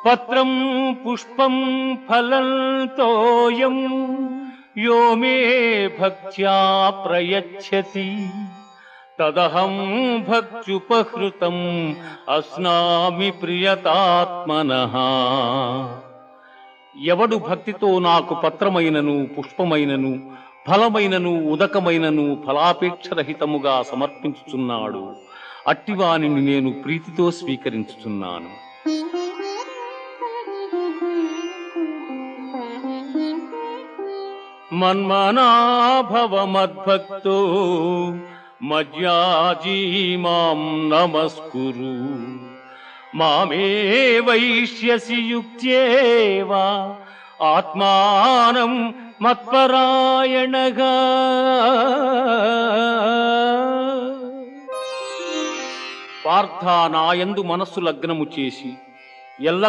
పత్రం పుష్పం ఫలం తోయం యో మే భక్త్యా ప్రయచ్చతి తదహం భక్త్యుపహృతం అస్నామి ప్రియతాత్మనః. ఎవడు భక్తితో నాకు పత్రమైనను పుష్పమైనను ఫలమైనను ఉదకమైనను ఫలాపేక్షరహితముగా సమర్పించుచున్నాడు, అట్టివానిని నేను ప్రీతితో స్వీకరించుచున్నాను. మన్మనా భవ మద్భక్తో మజ్యాజీ మాం నమస్కురు, మామే వైష్యసి యుక్త్యేవ ఆత్మానం మత్పరాయణగా. పార్థ, నాయందు మనస్సు లగ్నము చేసి ఎల్ల